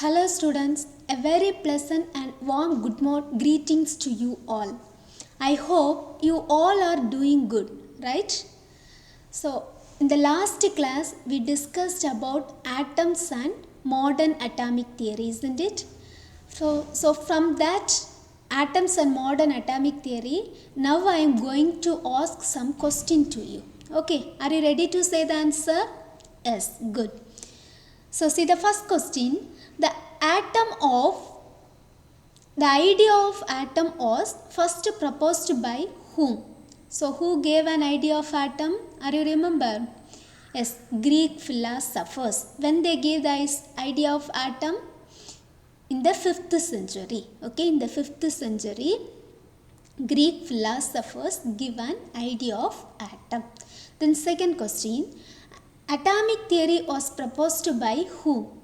Hello students, a very pleasant and warm good morning greetings to you all. I hope you all are doing good, right? So, in the last class we discussed about atoms and modern atomic theory, isn't it? So from that atoms and modern atomic theory, now I am going to ask some question to you. Okay, are you ready to say the answer? Yes, good. So see the first question, the idea of atom was first proposed by whom? So who gave an idea of atom? Are you remember? Yes, Greek philosophers. When they gave the idea of atom? In the 5th century. Okay, in the 5th century, Greek philosophers give an idea of atom. Then second question, atomic theory was proposed by who?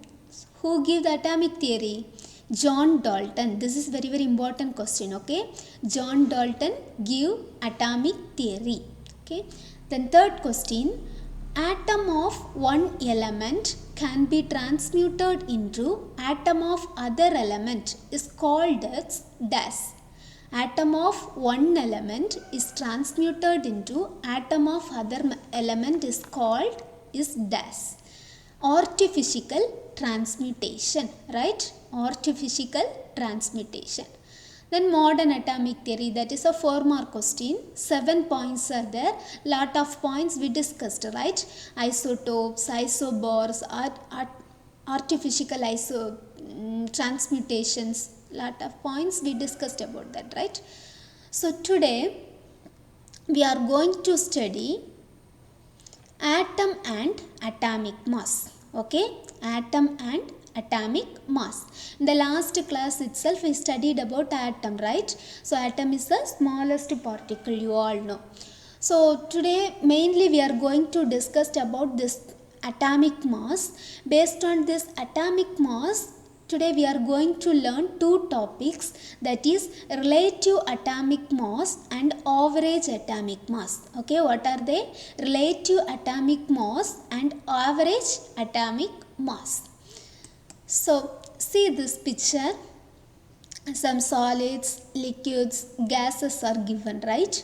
Who gave the atomic theory? John Dalton. This is very important question. Okay, John Dalton give atomic theory. Okay. Then third question, atom of one element can be transmuted into atom of other element is called as dash. Atom of one element is transmuted into atom of other element is called is dash. Artificial transmutation, right? Artificial transmutation. Then modern atomic theory, that is a 4-mark question. 7 points are there. Lot of points we discussed, right? Isotopes, isobars, artificial transmutations. Lot of points we discussed about that, right? So today we are going to study atom and atomic mass. Okay, atom and atomic mass. In the last class itself we studied about atom, right? So atom is the smallest particle, you all know. So today mainly we are going to discuss about this atomic mass. Based on this atomic mass, today we are going to learn two topics, that is relative atomic mass and average atomic mass. Okay, what are they? Relative atomic mass and average atomic mass. So see this picture, some solids, liquids, gases are given, right?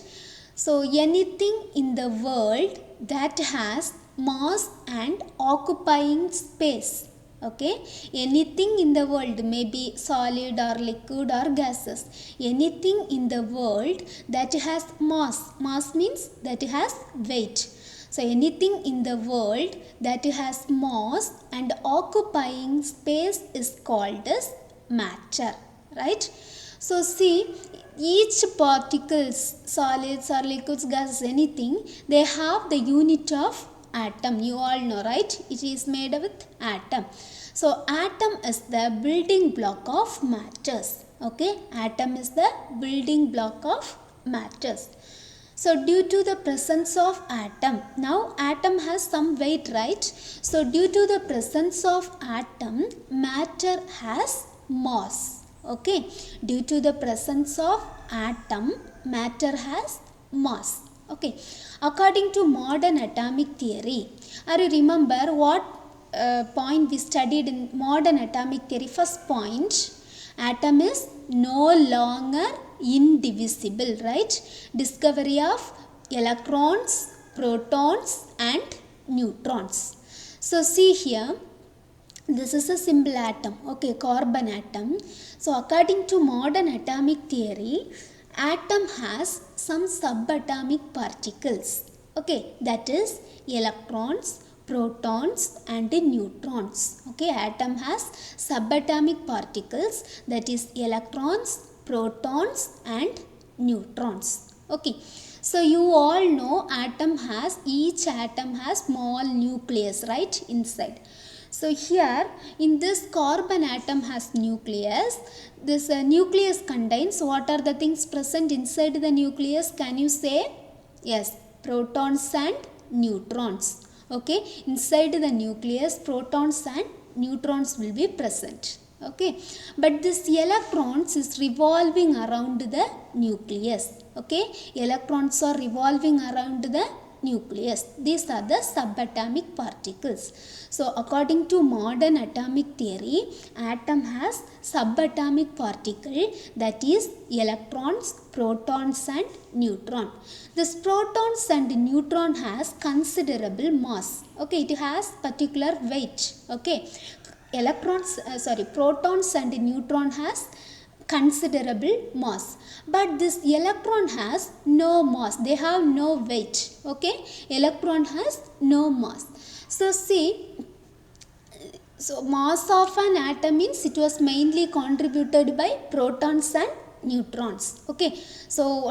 So anything in the world that has mass and occupying space. Okay, anything in the world, may be solid or liquid or gases, anything in the world that has mass means that has weight. So anything in the world that has mass and occupying space is called as matter, right? So see, each particles, solids or liquids, gases, anything, they have the unit of atom. You all know, right? It is made with atom. So atom is the building block of matters. Okay, atom is the building block of matters. So due to the presence of atom, now atom has some weight, right? So due to the presence of atom, matter has mass. Okay, due to the presence of atom, matter has mass. Okay, according to modern atomic theory, are you remember what point we studied in modern atomic theory? First point, atom is no longer indivisible, right? Discovery of electrons, protons and neutrons. So see here, this is a simple atom, okay, carbon atom. So according to modern atomic theory, atom has some subatomic particles, okay, that is electrons, protons and neutrons. Okay, atom has subatomic particles, that is electrons, protons and neutrons. Okay, so you all know each atom has small nucleus, right, inside. So here in this carbon atom has nucleus. This nucleus contains, what are the things present inside the nucleus? Can you say? Yes, protons and neutrons. Okay, inside the nucleus protons and neutrons will be present. Okay, but this electrons is revolving around the nucleus. Okay, electrons are revolving around the nucleus. These are the subatomic particles. So according to modern atomic theory, atom has subatomic particle, that is electrons, protons and neutron. This protons and neutron has considerable mass. Okay, it has particular weight. Okay, protons and neutron has considerable mass, but this electron has no mass, they have no weight. Okay, electron has no mass. So see, so mass of an atom means it was mainly contributed by protons and neutrons. Okay, so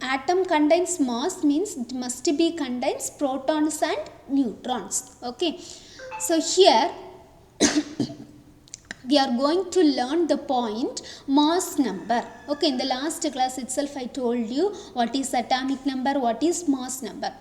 atom contains mass means it must be contains protons and neutrons. Okay, so here we are going to learn the point mass number. Okay, in the last class itself I told you what is atomic number, what is mass number.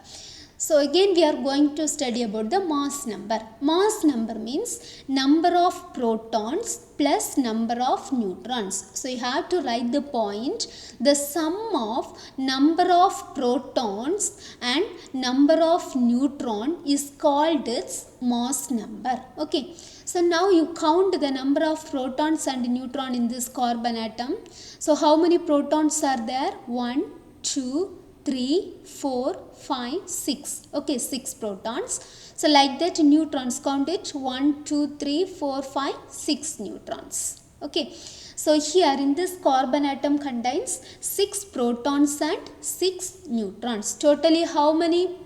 So again we are going to study about the mass number. Mass number means number of protons plus number of neutrons. So you have to write the point, the sum of number of protons and number of neutron is called its mass number. Okay, so now you count the number of protons and neutron in this carbon atom. So how many protons are there? 1, 2, 3, 4, 5, 6. Okay, 6 protons. So like that neutrons, count it, 1, 2, 3, 4, 5, 6 neutrons. Okay, so here in this carbon atom contains 6 protons and 6 neutrons. Totally how many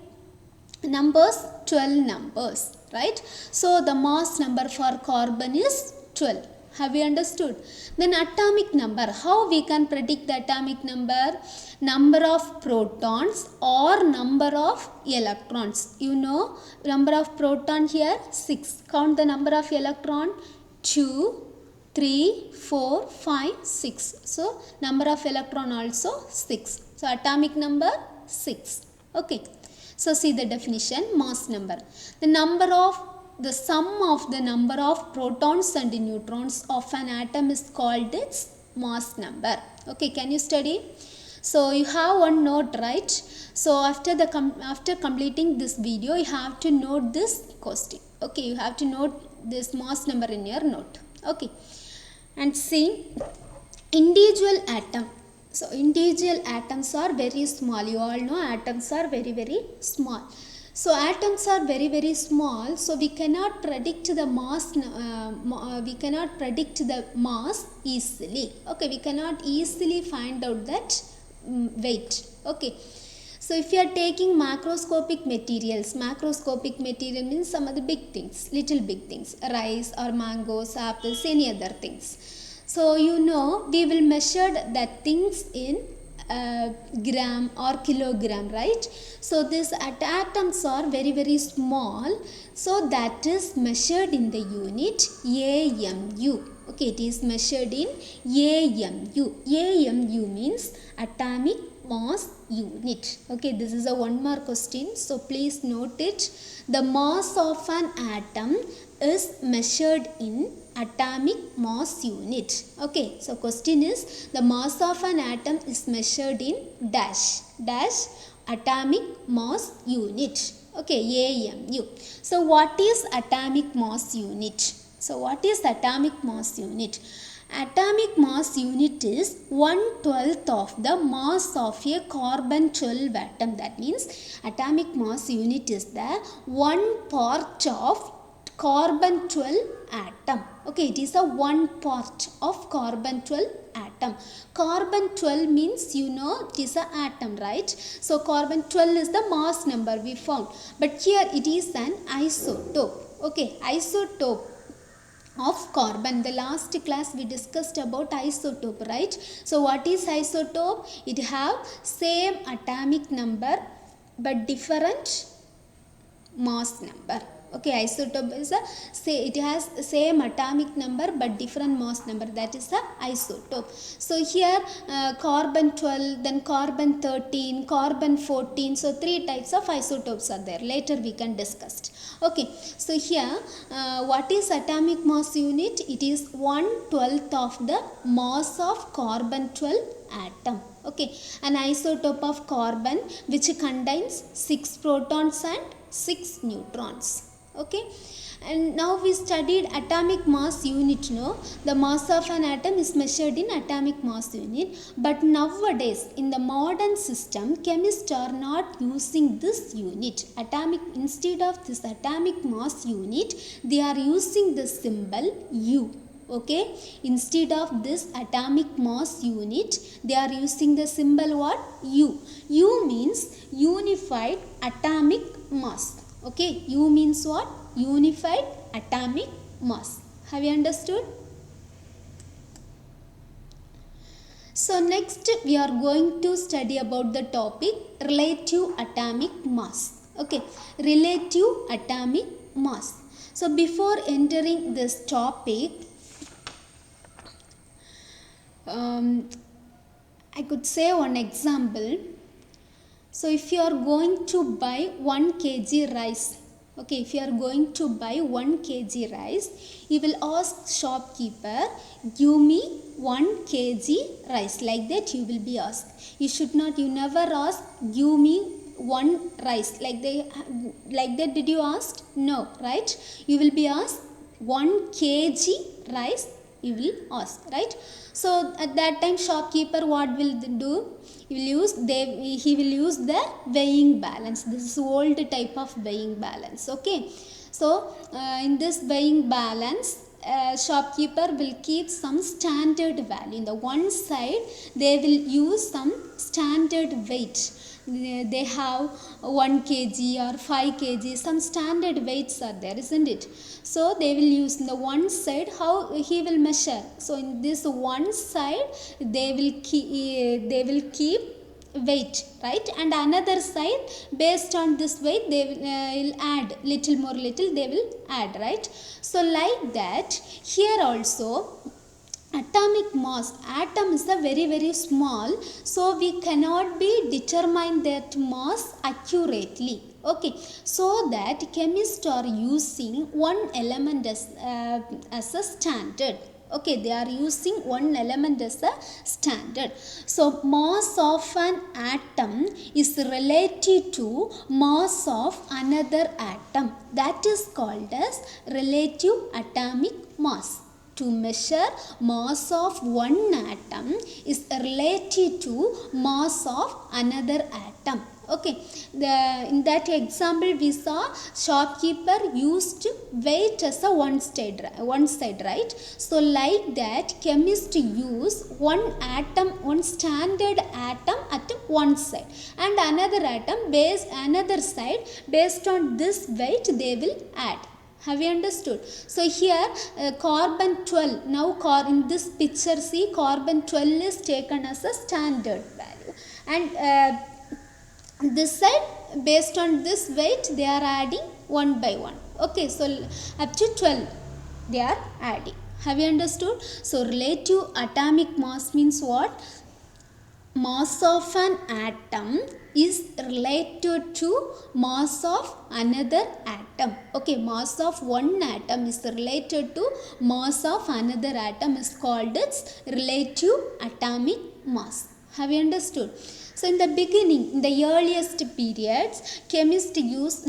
numbers? 12 numbers, right? So the mass number for carbon is 12. Have we understood? Then atomic number. How we can predict the atomic number? Number of protons or number of electrons. You know number of proton here 6. Count the number of electron 2, 3, 4, 5, 6. So number of electron also 6. So atomic number 6. Okay. So see the definition, mass number. The sum of the number of protons and neutrons of an atom is called its mass number. Okay, can you study? So you have one note, right? So after completing this video, you have to note this question. Okay, you have to note this mass number in your note. Okay, and see individual atom. So individual atoms are very small. You all know atoms are very, very small. So atoms are very, very small. So we cannot predict the mass. Mass easily. Okay, we cannot easily find out that weight. Okay. So if you are taking macroscopic materials means some of the big things, little big things, rice or mangoes, apples, any other things. So you know we will measure that things in gram or kilogram, right? So these atoms are very, very small. So that is measured in the unit AMU. Okay, it is measured in AMU. AMU means atomic mass unit. Okay, this is a one more question. So please note it. The mass of an atom is measured in atomic mass unit. Okay, so question is the mass of an atom is measured in dash atomic mass unit. Okay, AMU. So what is atomic mass unit? So what is atomic mass unit? Atomic mass unit is 1/12 of the mass of a carbon 12 atom. That means atomic mass unit is the 1 part of carbon 12 atom. Okay, it is a 1 part of carbon 12 atom. Carbon 12 means you know it is an atom, right? So carbon 12 is the mass number we found. But here it is an isotope. Okay, isotope of carbon. The last class we discussed about isotope, right? So what is isotope? It have same atomic number but different mass number. Okay, isotope is it has same atomic number but different mass number. That is the isotope. So here carbon 12, then carbon 13, carbon 14. So 3 types of isotopes are there. Later we can discuss. Okay, so here what is atomic mass unit? It is 1/12 of the mass of carbon 12 atom. Okay, an isotope of carbon which contains 6 protons and 6 neutrons. Okay, and now we studied atomic mass unit. No, the mass of an atom is measured in atomic mass unit, but nowadays in the modern system chemists are not using this unit. Instead of this atomic mass unit, they are using the symbol U. Okay, instead of this atomic mass unit, they are using the symbol what? U. U means unified atomic mass. Okay, U means what? Unified atomic mass. Have you understood? So next we are going to study about the topic relative atomic mass. Okay, relative atomic mass. So before entering this topic, I could say one example. So if you are going to buy 1 kg rice, okay, if you are going to buy 1 kg rice, you will ask shopkeeper, give me 1 kg rice. Like that you will be asked. You never ask, give me 1 rice. Like that did you ask? No, right? You will be asked 1 kg rice, you will ask, right? So at that time shopkeeper what will do? He will use the weighing balance. This is old type of weighing balance. Okay, so in this weighing balance, shopkeeper will keep some standard value. In the one side they will use some standard weight. They have 1 kg or 5 kg, some standard weights are there, isn't it? So they will use in the one side how he will measure. So in this one side they will keep weight, right? And another side based on this weight they will add little more little, they will add, right? So like that here also atomic mass, atom is a very small, so we cannot be determine that mass accurately. Okay, so that chemists are using one element as a standard. Okay, they are using one element as a standard. So mass of an atom is related to mass of another atom. That is called as relative atomic mass. To measure mass of one atom is related to mass of another atom. Okay, in that example we saw shopkeeper used weight as a one side, right? So like that chemist use one standard atom at one side, and another side based on this weight they will add. Have you understood? So here carbon 12, now in this picture see carbon 12 is taken as a standard value, and this side based on this weight they are adding one by one. Okay, so up to 12 they are adding. Have you understood? So relative atomic mass means what? Mass of an atom is related to mass of another atom. Okay, mass of one atom is related to mass of another atom is called its relative atomic mass. Have you understood? So in the beginning, in the earliest periods, chemists used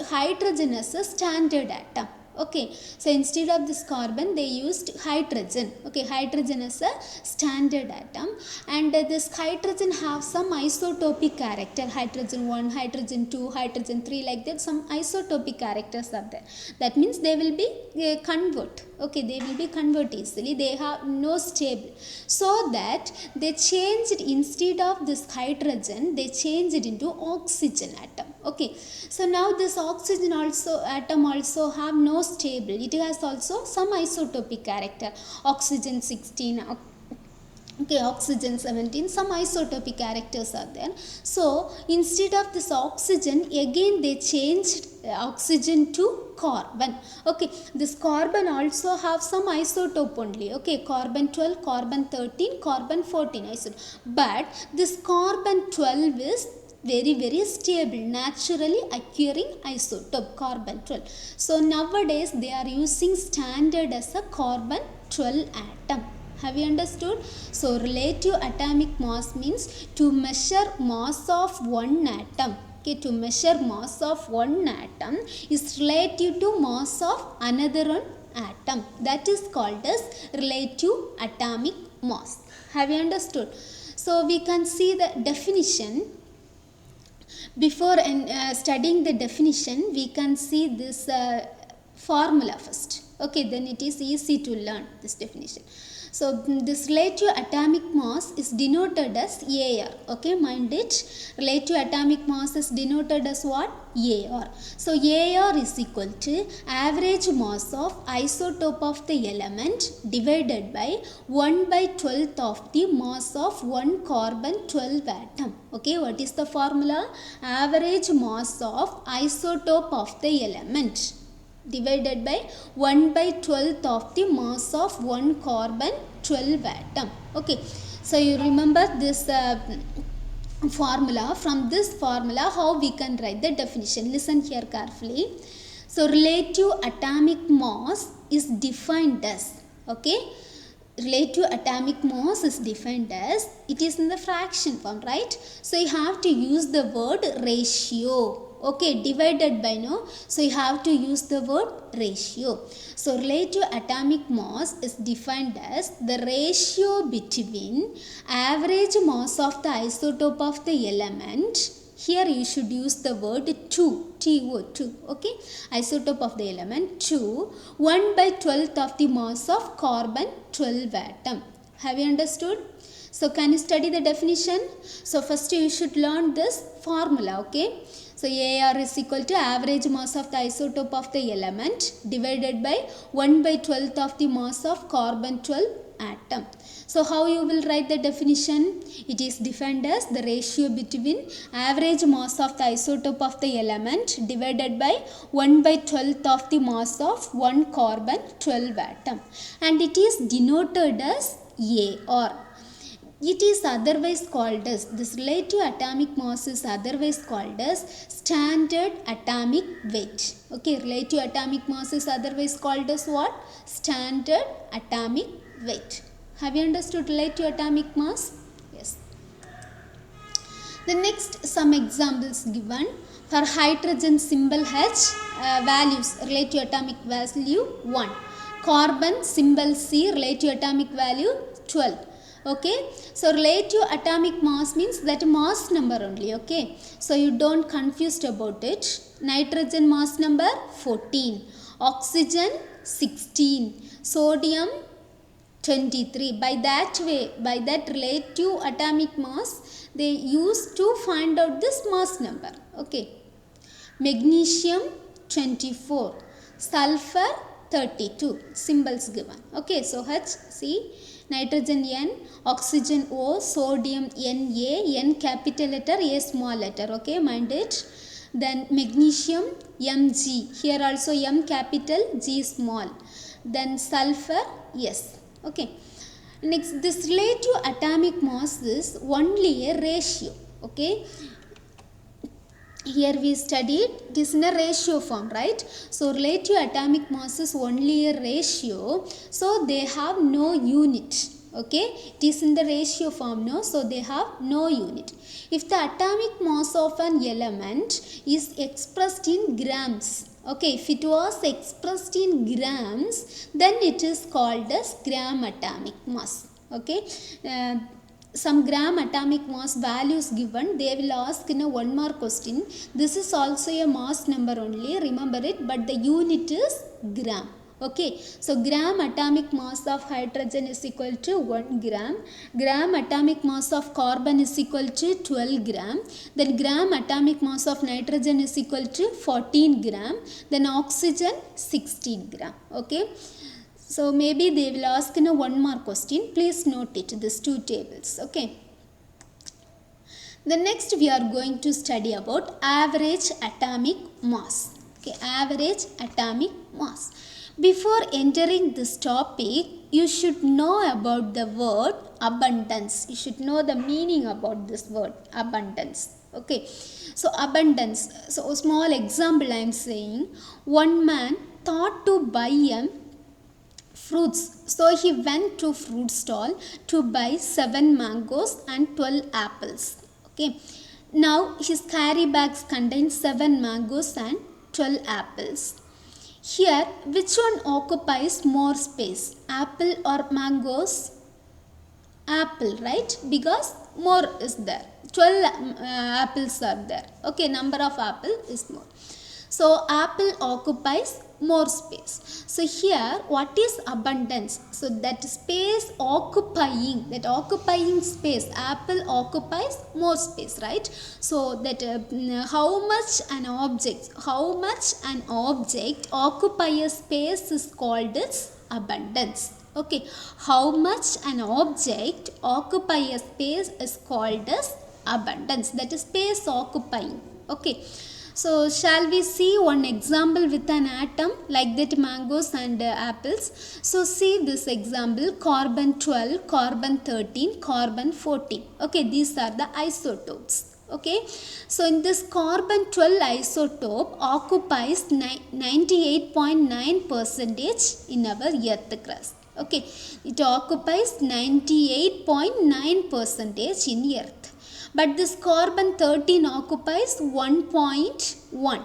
hydrogen as a standard atom. Okay, so instead of this carbon they used hydrogen. Okay, hydrogen as a standard atom, and this hydrogen have some isotopic character, hydrogen 1, hydrogen 2, hydrogen 3, like that some isotopic characters are there. That means they will be convert. Okay, they will be convert easily, they have no stable, so that they changed, instead of this hydrogen they changed it into oxygen atom. Okay, so now this oxygen atom also have no stable, it has also some isotopic character, oxygen 16, okay, oxygen 17, some isotopic characters are there. So instead of this oxygen again they changed oxygen to carbon. Okay, this carbon also have some isotope only. Okay, carbon 12, carbon 13, carbon 14 isotope, but this carbon 12 is very stable, naturally occurring isotope, carbon 12. So nowadays they are using standard as a carbon 12 atom. Have you understood? So relative atomic mass means to measure mass of one atom. Okay, to measure mass of one atom is relative to mass of another one atom. That is called as relative atomic mass. Have you understood? So we can see the definition. Before studying the definition, we can see this formula first. Okay, then it is easy to learn this definition. So this relative atomic mass is denoted as AR. Okay, mind it. Relative atomic mass is denoted as what? AR. So AR is equal to average mass of isotope of the element divided by 1/12 of the mass of one carbon 12 atom. Okay, what is the formula? Average mass of isotope of the element divided by 1/12 of the mass of one carbon 12 atom. Okay, so you remember this formula. From this formula, how we can write the definition? Listen here carefully. So relative atomic mass is defined as, okay, relative atomic mass is defined as, it is in the fraction form, right? So you have to use the word ratio. Okay, divided by, no, so you have to use the word ratio. So relative atomic mass is defined as the ratio between average mass of the isotope of the element. Here you should use the word 2, TO2, okay, isotope of the element, to 1/12 of the mass of carbon 12 atom. Have you understood? So can you study the definition? So first you should learn this formula, okay. So AR is equal to average mass of the isotope of the element divided by 1/12 of the mass of carbon 12 atom. So how you will write the definition? It is defined as the ratio between average mass of the isotope of the element divided by 1/12 of the mass of one carbon 12 atom, and it is denoted as AR. It is otherwise called as, this relative atomic mass is otherwise called as standard atomic weight. Okay, relative atomic mass is otherwise called as what? Standard atomic weight. Have you understood relative atomic mass? Yes. The next, some examples given. For hydrogen symbol H, values, relative atomic value 1. Carbon symbol C, relative atomic value 12. Okay, so relative atomic mass means that mass number only. Okay, so you don't confused about it. Nitrogen mass number 14, oxygen 16, sodium 23. By that way, by that relative atomic mass, they used to find out this mass number. Okay, magnesium 24, sulfur 32, symbols given. Okay, so H, C, nitrogen N, oxygen O, sodium Na, N capital letter, A small letter. Okay, mind it. Then magnesium Mg, here also M capital, G small. Then sulfur S. Okay, next, this relative atomic mass is only a ratio. Okay, here we studied it is in a ratio form, right? So relative atomic mass is only a ratio, so they have no unit. Okay, it is in the ratio form, no, so they have no unit. If the atomic mass of an element is expressed in grams, okay, if it was expressed in grams, then it is called as gram atomic mass. Okay, some gram atomic mass values given, they will ask in a 1 mark question. This is also a mass number only, remember it, but the unit is gram. Okay, so gram atomic mass of hydrogen is equal to 1 gram, gram atomic mass of carbon is equal to 12 gram, then gram atomic mass of nitrogen is equal to 14 gram, then oxygen 16 gram. Okay, so maybe they will ask in a 1 mark question. Please note it, these two tables. Okay. The next we are going to study about average atomic mass. Okay, average atomic mass. Before entering this topic, you should know about the word abundance. You should know the meaning about this word abundance. Okay, so abundance. So a small example I am saying, one man thought to buy a fruits. So he went to fruit stall to buy 7 mangoes and 12 apples. Okay. Now his carry bags contain 7 mangoes and 12 apples. Here, which one occupies more space? Apple or mangoes? Apple, right? Because more is there. 12 apples are there. Okay, number of apple is more. So apple occupies more space. So here, what is abundance? So that space occupying, that occupying space, apple occupies more space, right? So that how much an object occupy a space is called its abundance. Okay, how much an object occupy a space is called as abundance, that is space occupying. Okay, so shall we see one example with an atom like that, mangoes and apples. So see this example, carbon 12, carbon 13, carbon 14. Okay, these are the isotopes. Okay, so in this carbon 12 isotope occupies 98.9 percentage in our earth crust. Okay, it occupies 98.9 percentage in earth. But this carbon 13 occupies 1.1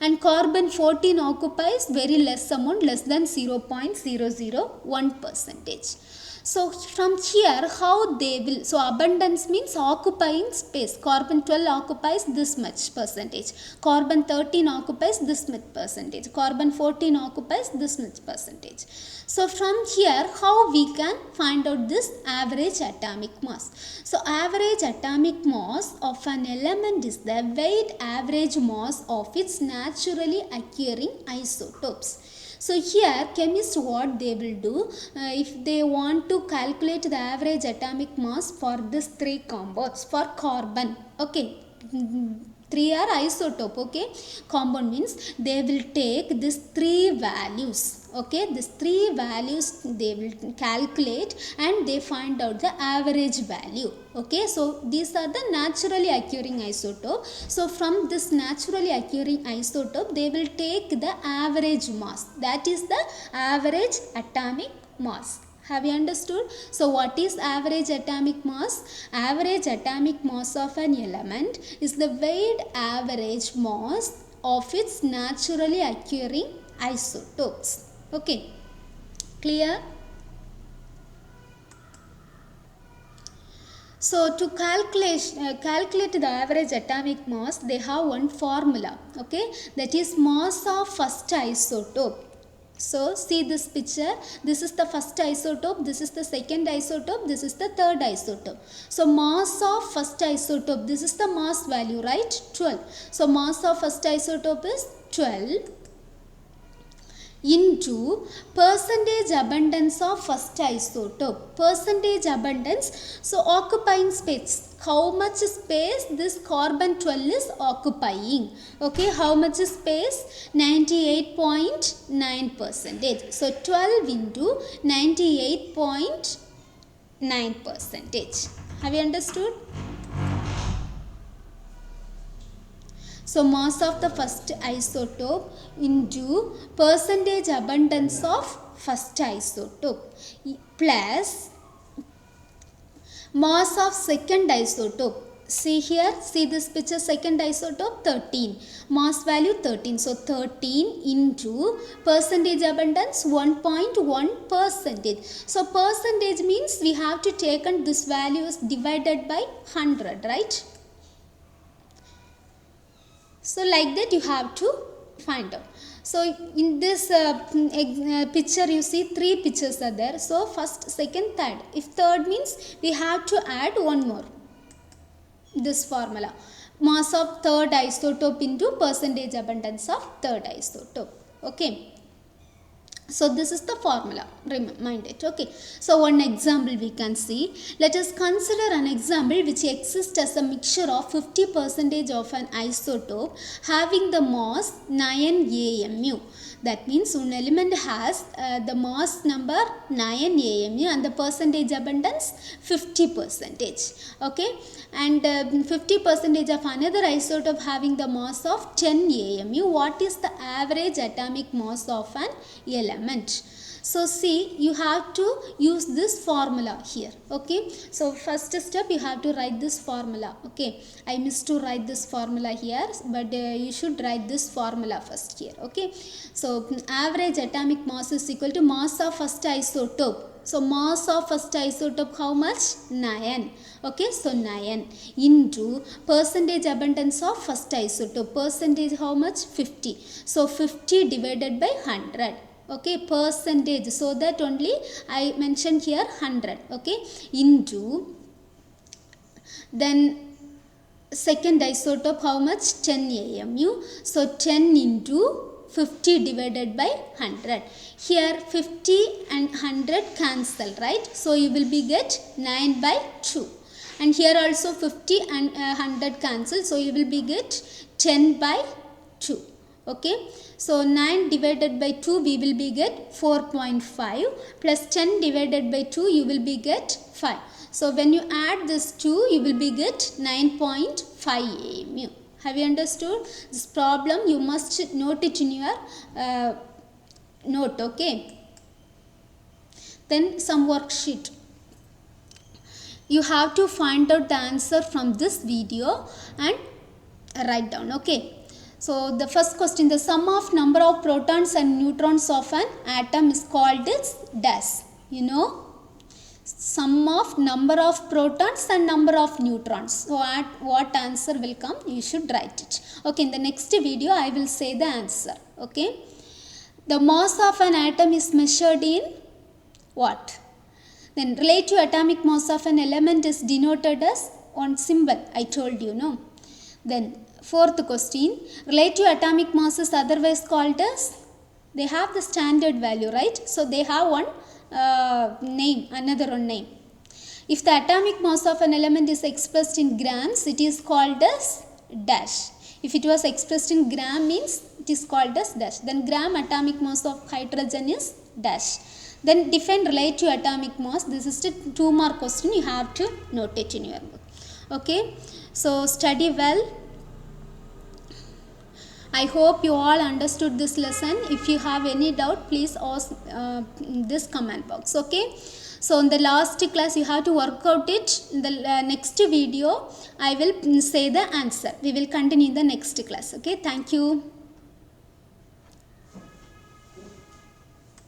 and carbon 14 occupies very less amount, less than 0.001 percentage. So from here, how they will, so abundance means occupying space. Carbon 12 occupies this much percentage. Carbon 13 occupies this much percentage. Carbon 14 occupies this much percentage. So from here, how we can find out this average atomic mass? So average atomic mass of an element is the weighted average mass of its naturally occurring isotopes. So here chemists what they will do, if they want to calculate the average atomic mass for these 3 compounds, for carbon, okay, 3 are isotope, okay, compound means they will take these 3 values, okay, these 3 values they will calculate and they find out the average value. Okay, so these are the naturally occurring isotope. So from this naturally occurring isotope they will take the average mass, that is the average atomic mass. Have you understood? So what is average atomic mass? Average atomic mass of an element is the weighted average mass of its naturally occurring isotopes. Okay, clear? So to calculate the average atomic mass, they have one formula, okay, that is mass of first isotope. So see this picture, this is the first isotope, this is the second isotope, this is the third isotope. So mass of first isotope, this is the mass value, right, 12. So mass of first isotope is 12 into percentage abundance of first isotope. Percentage abundance, so occupying space, how much space this carbon 12 is occupying. Okay, how much space? 98.9 percentage. So 12 into 98.9 percentage. Have you understood? So mass of the first isotope into percentage abundance of first isotope plus mass of second isotope. See here, see this picture, second isotope 13, mass value 13. So 13 into percentage abundance 1.1 percentage. So percentage means we have to take on this value is divided by 100, right? So like that you have to find out. So in this picture you see 3 pictures are there. So first, second, third. If third means we have to add one more. This formula. Mass of third isotope into percentage abundance of third isotope. Okay. So this is the formula, mind it. Okay, so one example we can see. Let us consider an example which exists as a mixture of 50% of an isotope having the mass 9 AMU. That means one element has the mass number 9 AMU and the percentage abundance 50%. Okay, and 50% of another isotope having the mass of 10 AMU. What is the average atomic mass of an element? element. So see, you have to use this formula here. Okay, so first step you have to write this formula. Okay, I missed to write this formula here, but you should write this formula first here. Okay, so average atomic mass is equal to mass of first isotope. So mass of first isotope how much? 9. Okay, so 9 into percentage abundance of first isotope. Percentage how much? 50. So 50 divided by 100. Okay, percentage, so that only I mentioned here 100. Okay, into then second isotope how much? 10 AMU. So 10 into 50 divided by 100. Here 50 and 100 cancel, right? So you will be get 9 by 2. And here also 50 and 100 cancel. So you will be get 10 by 2. Okay, so 9 divided by 2 we will be get 4.5 plus 10 divided by 2 you will be get 5. So when you add this 2 you will be get 9.5 AMU. Have you understood this problem? You must note it in your note. Okay, then some worksheet. You have to find out the answer from this video and write down. Okay, so the first question, the sum of number of protons and neutrons of an atom is called as dash. You know, sum of number of protons and number of neutrons. So at what answer will come, you should write it. Okay, in the next video I will say the answer. Okay, the mass of an atom is measured in what? Then relative atomic mass of an element is denoted as one symbol, I told you, no? Then fourth question, relative atomic mass is otherwise called as, they have the standard value, right? So they have one name, another one name. If the atomic mass of an element is expressed in grams, it is called as dash. If it was expressed in gram means it is called as dash. Then gram atomic mass of hydrogen is dash. Then define relative atomic mass. This is the 2-mark question. You have to note it in your book. Okay, so study well. I hope you all understood this lesson. If you have any doubt, please ask this comment box. Okay, so in the last class you have to work out it. In the next video I will say the answer. We will continue in the next class. Okay, thank you.